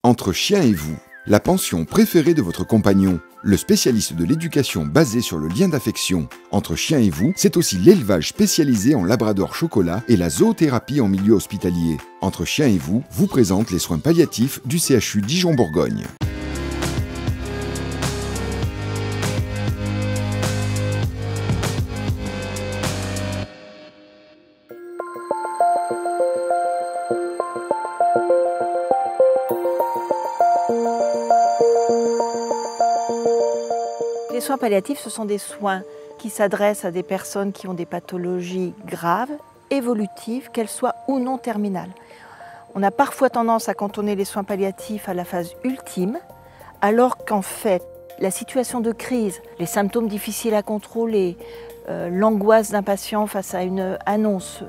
Entre chien et vous, la pension préférée de votre compagnon. Le spécialiste de l'éducation basée sur le lien d'affection. Entre chien et vous, c'est aussi l'élevage spécialisé en labrador chocolat et la zoothérapie en milieu hospitalier. Entre chien et vous présente les soins palliatifs du CHU Dijon-Bourgogne. Les soins palliatifs, ce sont des soins qui s'adressent à des personnes qui ont des pathologies graves, évolutives, qu'elles soient ou non terminales. On a parfois tendance à cantonner les soins palliatifs à la phase ultime, alors qu'en fait, la situation de crise, les symptômes difficiles à contrôler, l'angoisse d'un patient face à une annonce,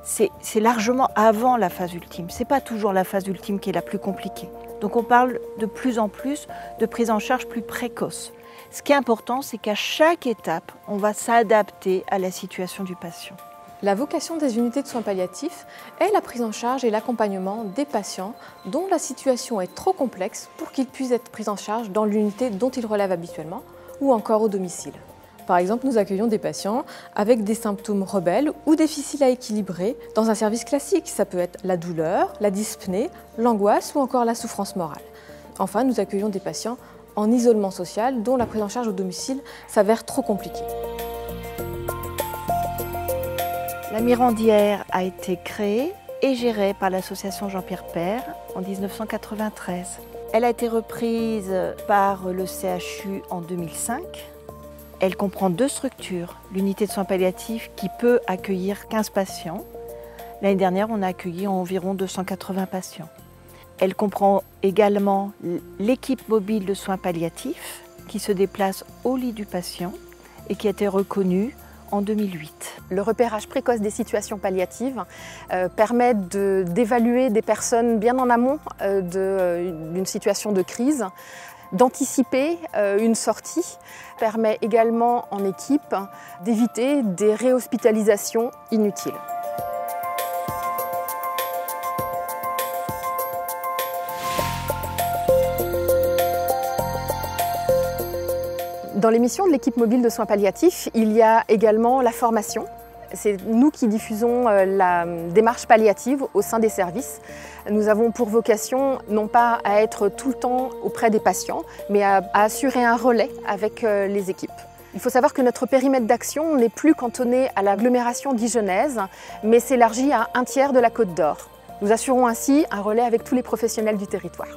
c'est largement avant la phase ultime. Ce n'est pas toujours la phase ultime qui est la plus compliquée. Donc on parle de plus en plus de prise en charge plus précoce. Ce qui est important, c'est qu'à chaque étape, on va s'adapter à la situation du patient. La vocation des unités de soins palliatifs est la prise en charge et l'accompagnement des patients dont la situation est trop complexe pour qu'ils puissent être pris en charge dans l'unité dont ils relèvent habituellement ou encore au domicile. Par exemple, nous accueillons des patients avec des symptômes rebelles ou difficiles à équilibrer dans un service classique. Ça peut être la douleur, la dyspnée, l'angoisse ou encore la souffrance morale. Enfin, nous accueillons des patients en isolement social dont la prise en charge au domicile s'avère trop compliquée. La Mirandière a été créée et gérée par l'association Jean-Pierre Père en 1993. Elle a été reprise par le CHU en 2005. Elle comprend 2 structures, l'unité de soins palliatifs qui peut accueillir 15 patients. L'année dernière, on a accueilli environ 280 patients. Elle comprend également l'équipe mobile de soins palliatifs qui se déplace au lit du patient et qui a été reconnue en 2008. Le repérage précoce des situations palliatives permet d'évaluer des personnes bien en amont d'une situation de crise, d'anticiper une sortie, permet également en équipe d'éviter des réhospitalisations inutiles. Dans les missions de l'équipe mobile de soins palliatifs, il y a également la formation. C'est nous qui diffusons la démarche palliative au sein des services. Nous avons pour vocation non pas à être tout le temps auprès des patients, mais à assurer un relais avec les équipes. Il faut savoir que notre périmètre d'action n'est plus cantonné à l'agglomération dijonnaise, mais s'élargit à 1/3 de la Côte d'Or. Nous assurons ainsi un relais avec tous les professionnels du territoire.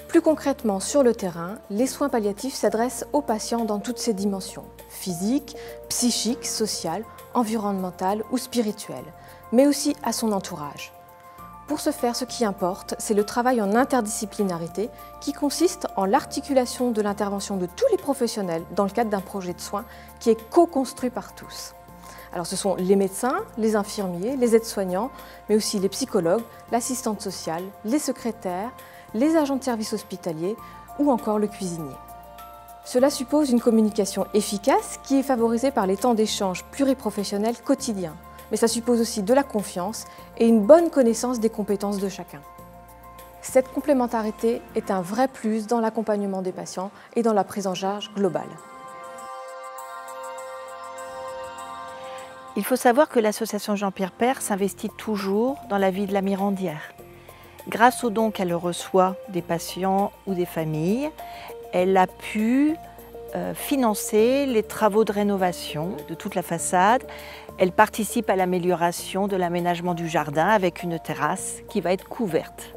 Plus concrètement, sur le terrain, les soins palliatifs s'adressent aux patients dans toutes ses dimensions, physiques, psychiques, sociales, environnementales ou spirituelles, mais aussi à son entourage. Pour ce faire, ce qui importe, c'est le travail en interdisciplinarité qui consiste en l'articulation de l'intervention de tous les professionnels dans le cadre d'un projet de soins qui est co-construit par tous. Alors ce sont les médecins, les infirmiers, les aides-soignants, mais aussi les psychologues, l'assistante sociale, les secrétaires, les agents de service hospitalier ou encore le cuisinier. Cela suppose une communication efficace qui est favorisée par les temps d'échange pluriprofessionnels quotidiens. Mais ça suppose aussi de la confiance et une bonne connaissance des compétences de chacun. Cette complémentarité est un vrai plus dans l'accompagnement des patients et dans la prise en charge globale. Il faut savoir que l'association Jean-Pierre Père s'investit toujours dans la vie de la Mirandière. Grâce aux dons qu'elle reçoit des patients ou des familles, elle a pu financer les travaux de rénovation de toute la façade. Elle participe à l'amélioration de l'aménagement du jardin avec une terrasse qui va être couverte.